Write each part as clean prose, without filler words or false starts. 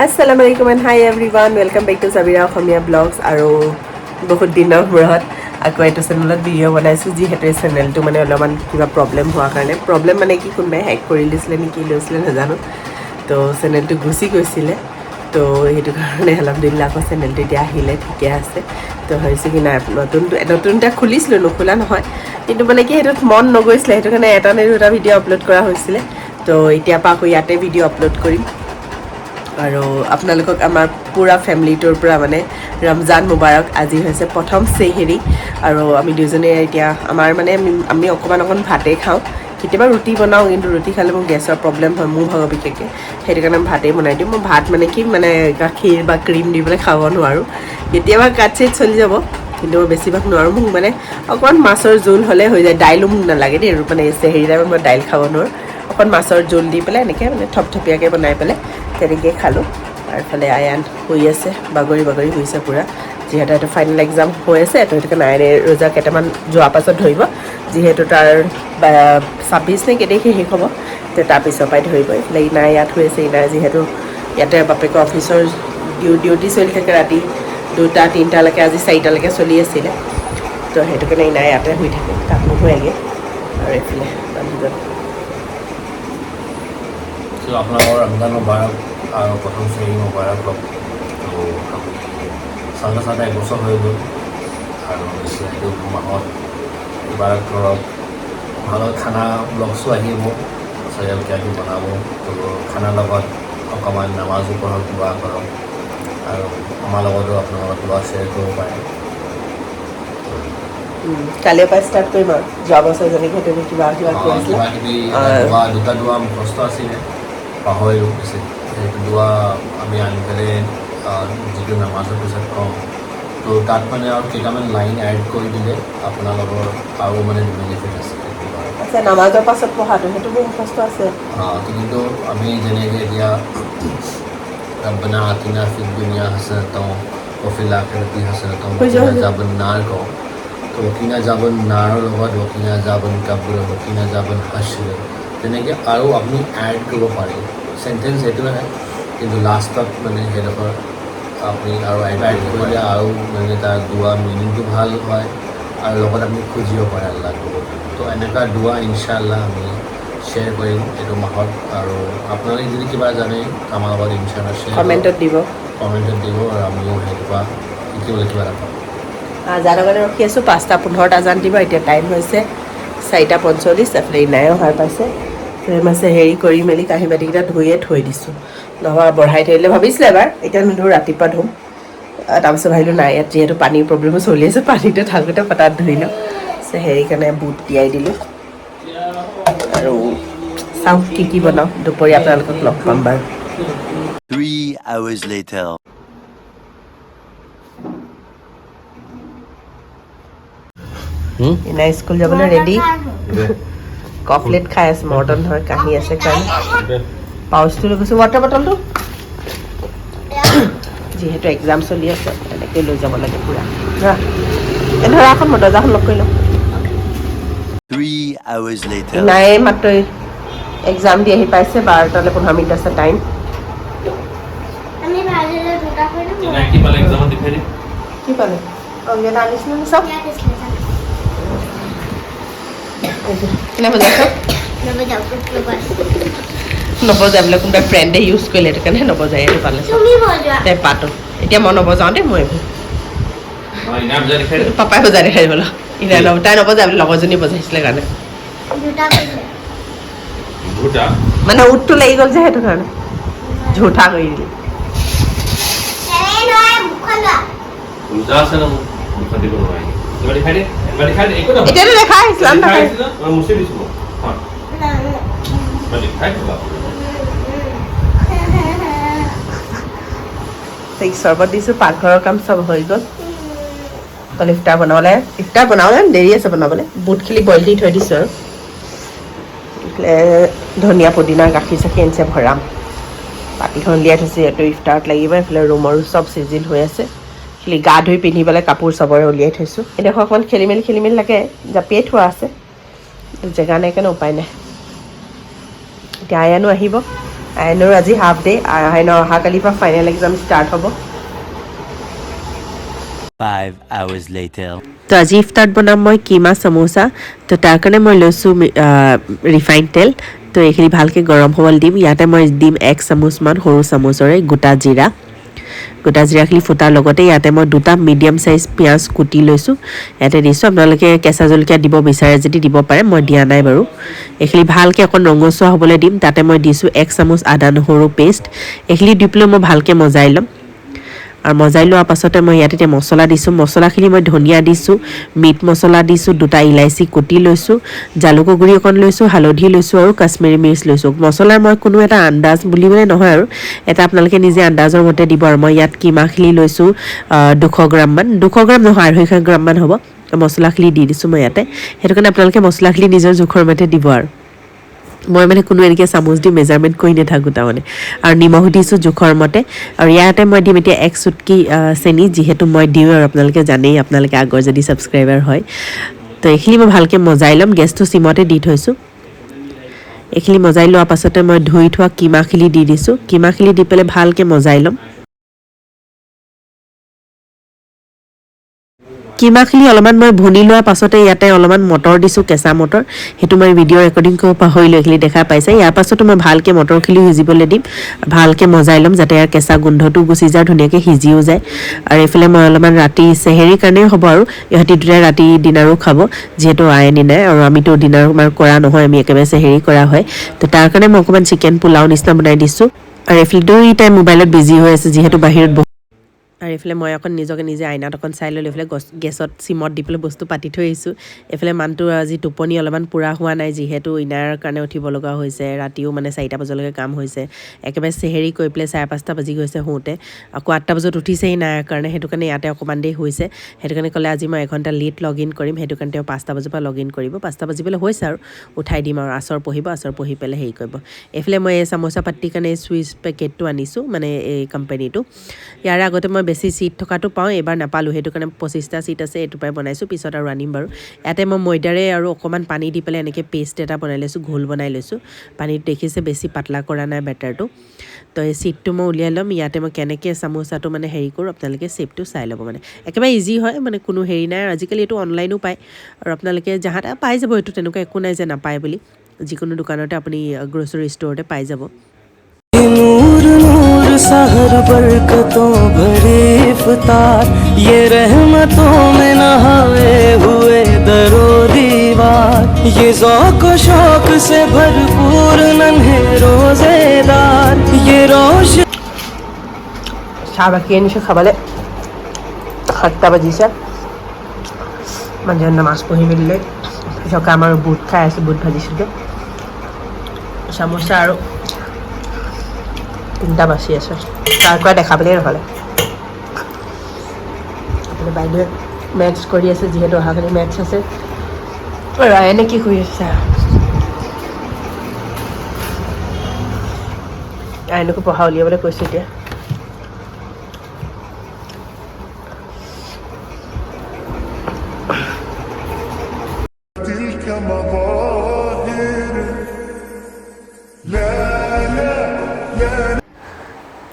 Assalamu alaikum and hi everyone, welcome back to Sabira Khomia Vlogs আৰু বহুত দিনৰ মূৰত আকৌ এটা চেনেলত ভিডিঅ' বনাইছোঁ যিহেতু এই চেনেলটো মানে অলপমান কিবা প্ৰব্লেম হোৱাৰ কাৰণে প্ৰব্লেম মানে কি কোনোবাই হেক কৰি লৈছিলে নেকি লৈছিলে নাজানো তো চেনেলটো গুচি গৈছিলে তো সেইটো কাৰণে আলহামদুলিল্লাহ আকৌ চেনেলটো এতিয়া আহিলে ঠিকে আছে তো ভাবিছোঁ কি নাই নতুন এটা খুলিছিলোঁ নোখোলা নহয় কিন্তু মানে কি সেইটোত মন নগৈছিলে সেইটো কাৰণে এটা নে দুটা ভিডিঅ' আপলোড কৰা হৈছিলে তো এতিয়াৰ পৰা আকৌ ইয়াতে ভিডিঅ' আপলোড কৰিম আৰু আপোনালোকক আমাৰ পুৰা ফেমিলিটোৰ পৰা মানে ৰমজান মুবাৰক আজি হৈছে প্ৰথম চেহেৰি আৰু আমি দুজনে এতিয়া আমাৰ মানে আমি অকণমান ভাতেই খাওঁ কেতিয়াবা ৰুটি বনাওঁ কিন্তু ৰুটি খালে মোৰ গেছৰ প্ৰব্লেম হয় মোৰ ভাগৰ বিশেষকৈ সেইটো কাৰণে ভাতেই বনাই দিওঁ মই ভাত মানে কি মানে গাখীৰ বা ক্ৰীম দি পেলাই খাব নোৱাৰোঁ কেতিয়াবা কাটচিট চলি যাব কিন্তু মই বেছিভাগ নোৱাৰোঁ মোক মানে অকণমান মাছৰ জোল হ'লে হৈ যায় দাইলো মোক নালাগে দেই মানে চেহেৰি টাইমত মই দাইল খাব নোৱাৰোঁ অকণ মাছৰ জোল দি পেলাই এনেকৈ মানে থপথপীয়াকৈ বনাই পেলাই তেনেকৈ খালোঁ আৰু ইফালে আয়ান শুই আছে বাগৰি শুইছে পূৰা যিহেতু এইটো ফাইনেল এক্সাম হৈ আছে তো সেইটো কাৰণে আয়নে ৰোজা কেইটামান যোৱাৰ পাছত ধৰিব যিহেতু তাৰ 26 নে কেতিয়াকৈ শেষ হ'ব তো তাৰপিছৰ পৰাই ধৰিব এইফালে ইনাই ইয়াত হৈ আছে ইনাই যিহেতু ইয়াতে বাপেকৰ অফিচৰ ডিউটি চলি থাকে ৰাতি 2টা 3টালৈকে আজি 4টালৈকে চলি আছিলে তো সেইটো কাৰণে ইনাই ইয়াতে শুই থাকে তাত নুশুৱেগৈ আৰু এইফালে মানুহজন আপোনালোকৰ ৰমজান মুবাৰক আৰু প্ৰথম শ্ৰেণী মুবাৰক হওক তো চাওঁতে এবছৰ হৈ গ'ল আৰু সেইটো মাহত কিবা ধৰক ভাল খানা ব্লগছো আহিব চয়াবি বনাব তো খানাৰ লগত অকণমান নামাজো পঢ়ক দোৱা কৰক আৰু আমাৰ লগতো আপোনালোকৰ দোৱা শ্বেয়াৰ কৰিব পাৰে কালিৰ পৰা ষ্টাৰ্ট কৰিম আৰু যোৱা বছৰ যেনেকৈ তুমি কিবা কিবি দুটা দোৱা মুখস্থ আছিলে পাহৰিলোঁ পিছে সেইটো দোৱা আমি আনি পেলাই যিটো নামাজৰ পিছত কওঁ তো তাত মানে আৰু কেইটামান লাইন এড কৰি দিলে আপোনালোকৰ আৰু মানে বেনিফিট আছে আচ্ছা নামাজৰ পাছত পঢ়াটো সেইটো মোৰ মুখস্থ আছে কিন্তু আমি যেনেকৈ এতিয়া ৰব্বানা আতিনা ফিদ দুনিয়া হাসানাতাও ওয়া ফিল আখিৰাতি হাসানাতাও ওয়া কিনা আযাবান নাৰ কওঁ তো ওয়া কিনা আযাবান নাৰৰ লগত ওয়া কিনা আযাবান কাবুৰ ওয়া কিনা আযাবান হাশ্ৰ তেনেকৈ আৰু আপুনি এড কৰিব পাৰে চেণ্টেঞ্চ সেইটোহে কিন্তু লাষ্টত মানে সেইডোখৰ আপুনি আৰু এড কৰিলে আৰু মানে তাৰ দোৱা মিনিংটো ভাল হয় আৰু লগত আপুনি খুজিব পাৰে আল্লাহ তো এনেকুৱা দোৱা ইনশাআল্লাহ আমি শ্বেয়াৰ কৰিম এইটো মাহত আৰু আপোনালোকে যদি কিবা জানে আমাৰ লগত ইনশাআল্লাহ শ্বেয়াৰ কমেণ্টত দিব আৰু আমিও সেইটোপা শিকিবলৈ কিবা এটা পাম আজানৰ কাৰণে ৰখি আছোঁ 5:15 আজান দিব এতিয়া টাইম হৈছে 4:45 এফালে ইনাই অহাৰ পাইছে মাছে হেৰি কৰি মেলি কাঁহী বাতিকেইটা ধুইয়ে থৈ দিছোঁ নহয় বঢ়াই থৈ দিলে ভাবিছিলে এবাৰ এতিয়া নোধোঁ ৰাতিপুৱা ধুম তাৰপিছত ভাবিলোঁ নাই ইয়াত যিহেতু পানীৰ প্ৰব্লেমো চলি আছে পানীটো থাকোঁতে পতাত ধুই লওঁ হেৰি কাৰণে বুট তিয়াই দিলোঁ আৰু চাওঁ কি বনাওঁ দুপৰীয়া আপোনালোকক লগ পাম বাৰু 3 hours later ইনাই স্কুল যাবলৈ ৰেডি কফলেট খাই আছে মৰ্টন হয় কাঁহি আছে কাৰণে পাউচটো লৈ গৈছোঁ ৱাটাৰ বটলটো যিহেতু এক্সাম চলি আছে এনেকৈ লৈ যাব লাগে পূৰা ধৰা এখন মই দৰ্জাখন লগ কৰি লওঁ 3 hours later নাই মাত্ৰ এক্সাম দি আহি পাইছে 12টালৈ 15 মিনিট আছে টাইম কি পালে অংগনা আনিছিলোঁ চব কেনে বজাইছ নবজাই বোলে কোনোবাই ফ্ৰেণ্ডে ইউজ কৰিলে সেইটো কাৰণে নবজাই এইটো পালে তাই পাতো এতিয়া মই নবজাওঁ দেই মই এইবোৰ পাপাই বজাই দেখাই বোলো ইনাই তাই নবজাই বোলে লগৰজনী বজাইছিলে কাৰণে মানে উঠটো লাগি গ'ল যে সেইটো কাৰণে ঝুঠা কৰি দিলে এতিয়াতো দেখাই ইছলাম চৰ্বত দিছোঁ পাকঘৰৰ কাম চব হৈ গ'ল অকল ইফতাৰ বনাবলৈ দেৰি আছে বনাবলৈ বুটখিনি বইল দি থৈ দিছোঁ আৰু ধনিয়া পুদিনা গাখীৰ চাখীৰ আনিছে ভৰাম পাতিখন উলিয়াই থৈছোঁ এইটো ইফতাৰত লাগিব এইফালে ৰুমৰো চব চিজিল হৈ আছে খালি গা ধুই পিন্ধি পেলাই কাপোৰ চবৰে উলিয়াই থৈছোঁ এডোখৰ অকণমান খেলি মেলি লাগে জাপিয়াই থোৱা আছে জেগা নাই কাৰণে উপায় নাই এতিয়া আয়ানো আহিব আয়নৰ আজি হাফ ডে আয়নৰ অহাকালিৰ পৰা ফাইনেল এক্সাম ষ্টাৰ্ট হ'ব 5 hours later. তো আজি ইফতাৰত বনাম মই কিমা সমোচা তো তাৰ কাৰণে মই লৈছোঁ ৰিফাইন তেল তো এইখিনি ভালকৈ গৰম হ'বলৈ দিম ইয়াতে মই দিম 1 চামুচমান সৰু চামুচৰে গোটা জিৰাখিনি ফুটাৰ লগতে ইয়াতে মই 2টা মিডিয়াম চাইজ পিঁয়াজ কুটি লৈছোঁ ইয়াতে দিছোঁ আপোনালোকে কেঁচা জলকীয়া দিব বিচাৰে যদি দিব পাৰে মই দিয়া নাই বাৰু এইখিনি ভালকৈ অকণ ৰঙচুৱা হ'বলৈ দিম তাতে মই দিছোঁ 1 চামুচ আদা নহৰু পেষ্ট এইখিনি দি পেলাই মই ভালকৈ মজাই ল'ম আৰু মজাই লোৱাৰ পাছতে মই ইয়াতে মছলা দিছোঁ মছলাখিনি মই ধনিয়া দিছোঁ মিট মছলা দিছোঁ 2টা ইলাইচি কুটি লৈছোঁ জালুকৰ গুড়ি অকণ লৈছোঁ হালধি লৈছোঁ আৰু কাশ্মীৰী মিৰ্চ লৈছোঁ মছলাৰ মই কোনো এটা আন্দাজ বুলিবলৈ নহয় আৰু এটা আপোনালোকে নিজে আন্দাজৰ মতে দিব আৰু মই ইয়াত কিমাখিনি লৈছোঁ 200 গ্ৰামমান 200 গ্ৰাম নহয় 250 গ্ৰামমান হ'ব মছলাখিনি দি দিছোঁ মই ইয়াতে সেইটো কাৰণে আপোনালোকে মছলাখিনি নিজৰ জোখৰ মতে দিব আৰু মই মানে কোনো এনেকৈ চামুচ দি মেজাৰমেণ্ট কৰি নাথাকোঁ তাৰমানে আৰু নিমখ দিছোঁ জোখৰ মতে আৰু ইয়াতে মই দিম এতিয়া 1 চুটকি চেনি যিহেতু মই দিওঁ আৰু আপোনালোকে জানেই আপোনালোকে আগৰ যদি ছাবস্ক্ৰাইবাৰ হয় তো এইখিনি মই ভালকৈ মজাই ল'ম গেছটো চিমতে দি থৈছোঁ এইখিনি মজাই লোৱাৰ পাছতে মই ধুই থোৱা কিমাখিনি দি দিছোঁ কিমাখিনি দি পেলাই ভালকৈ মজাই ল'ম কিমাখিনি অলপমান মই ভুনি লোৱাৰ পাছতে ইয়াতে অলপমান মটৰ দিছোঁ কেঁচা মটৰ সেইটো মই ভিডিঅ' ৰেকৰ্ডিং কৰিব পাহৰিলোঁ এইখিনি দেখা পাইছে ইয়াৰ পাছতো মই ভালকৈ মটৰখিনি সিজিবলৈ দিম ভালকৈ মজাই ল'ম যাতে ইয়াৰ কেঁচা গোন্ধটো গুচি যায় ধুনীয়াকৈ সিজিও যায় আৰু এইফালে মই অলপমান ৰাতি চেহেৰিৰ কাৰণেই হ'ব আৰু ইহঁতি দুটাই ৰাতি ডিনাৰো খাব যিহেতু আইনি নাই আৰু আমিতো ডিনাৰ কৰা নহয় আমি একেবাৰে চেহেৰি কৰা হয় তো তাৰ কাৰণে মই অকণমান চিকেন পোলাও নিচিনা বনাই দিছোঁ আৰু এইফালে দুইটাই মোবাইলত বিজি হৈ আছে যিহেতু বাহিৰত আৰু এইফালে মই অকণ নিজকে নিজে আইনাত অকণ চাই ল'লোঁ এইফালে গেছত চিমত দি পেলাই বস্তু পাতি থৈ আহিছোঁ এইফালে মানুহটোৰ আজি টোপনি অলপমান পূৰা হোৱা নাই যিহেতু ইনাৰ কাৰণে উঠিব লগা হৈছে ৰাতিও মানে 4টা বজালৈকে কাম হৈছে একেবাৰে চেহেৰি কৰি পেলাই 5:30 বাজি গৈছে শুওঁতে আকৌ 8টা বজাত উঠিছেই নাই কাৰণে সেইটো কাৰণে ইয়াতে অকণমান দেৰি হৈছে সেইটো কাৰণে ক'লে আজি মই 1 ঘণ্টা লেট লগ ইন কৰিম সেইটো কাৰণে তেওঁ 5টা বজাৰ পৰা লগ ইন কৰিব 5টা বাজিবলৈ হৈছে আৰু উঠাই দিম আৰু আচৰ পঢ়িব আচৰ পঢ়ি পেলাই হেৰি কৰিব এইফালে মই এই চামোচা পাতিৰ কাৰণে চুইচ পেকেটটো আনিছোঁ মানে এই কোম্পানীটো ইয়াৰ আগতে মই বেছি চিট থকাটো পাওঁ এবাৰ নাপালোঁ সেইটো কাৰণে 25টা চিট আছে এইটো পাই বনাইছোঁ পিছত আৰু আনিম বাৰু ইয়াতে মই ময়দাৰে আৰু অকণমান পানী দি পেলাই এনেকৈ পেষ্ট এটা বনাই লৈছোঁ ঘোল বনাই লৈছোঁ পানীত দেখিছে বেছি পাতলা কৰা নাই বেটাৰটো তো এই চিটটো মই উলিয়াই ল'ম ইয়াতে মই কেনেকৈ চামোচাটো মানে হেৰি কৰোঁ আপোনালোকে চেপটো চাই ল'ব মানে একেবাৰে ইজি হয় মানে কোনো হেৰি নাই আৰু আজিকালি এইটো অনলাইনো পায় আৰু আপোনালোকে যাহা পাই যাব এইটো তেনেকুৱা একো নাই যে নাপায় বুলি যিকোনো দোকানতে আপুনি গ্ৰ'চাৰী ষ্ট'ৰতে পাই যাব नूर नूर सहर बरकतों भरे इफ्तार ये रहमतों में नहाए हुए दरो दीवार ये ज़ौक़ शौक़ से भरपूर नन्हे रोज़ेदार ये रोशन চাহ বাকি আনিছোঁ খাবলৈ 7টা বাজিছে মানে নামাজ পঢ়ি মেলিলে পিছত কাম আৰু বুট খাই আছোঁ বুট ভাজিছিলোঁ চামোচা আৰু 3টা বাচি আছে তাৰ পৰা দেখাবলৈ নহ'লে বাইদেৱে মেথছ কৰি আছে যিহেতু অহাকালি মেথছ আছে ৰায়নে কি কৰি আছে ৰায়নকো পঢ়া উলিয়াবলৈ কৈছোঁ এতিয়া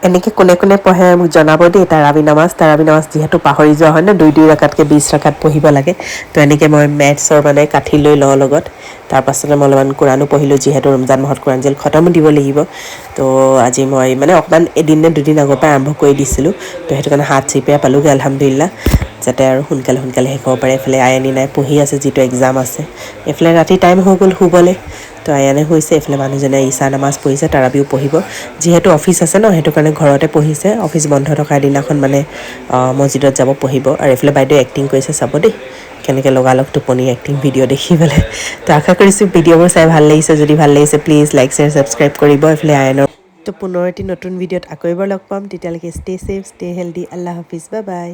এনেকৈ কোনে কোনে পঢ়ে মোক জনাব দেই তাৰাবি নামাজ যিহেতু পাহৰি যোৱা হয় ন 2 ৰাকাতকৈ 20 ৰাকাত পঢ়িব লাগে তো এনেকৈ মই মেথছৰ মানে কাঠি লৈ লওঁ লগত তাৰপাছতে মই অলপমান কোৰাণো পঢ়িলোঁ যিহেতু ৰমজান মাহত কোৰাণ জেল খতমো দিব লাগিব তো আজি মই মানে অকণমান এদিন নে 2 দিন আগৰ পৰা আৰম্ভ কৰি দিছিলোঁ তো সেইটো কাৰণে হাত চিপিয়া পালোঁগৈ আলহামদুলিল্লাহ যাতে আৰু সোনকালে শেষ হ'ব পাৰে এইফালে আয়নি নাই পঢ়ি আছে যিটো এক্সাম আছে এইফালে ৰাতি টাইম হৈ গ'ল শুবলৈ তো আয়ানে হৈছে এইফালে মানুহজনে ঈশা নামাজ পঢ়িছে তাৰাবিও পঢ়িব যিহেতু অফিচ আছে ন সেইটো কাৰণে ঘৰতে পঢ়িছে অফিচ বন্ধ থকাৰ দিনাখন মানে মছজিদত যাব পঢ়িব আৰু এইফালে বাইদেউ এক্টিং কৰিছে চাব দেই কেনেকৈ লগালগ টোপনি এক্টিং ভিডিঅ' দেখি পেলাই তো আশা কৰিছোঁ ভিডিঅ'বোৰ চাই ভাল লাগিছে যদি ভাল লাগিছে প্লিজ লাইক শ্বেয়াৰ ছাবস্ক্ৰাইব কৰিব এইফালে আয়নৰ তো পুনৰ এটি নতুন ভিডিঅ'ত আকৌ এবাৰ লগ পাম তেতিয়ালৈকে ষ্টে ছেফ ষ্টে হেল্ডি আল্লাহ হাফিজ বাই বাই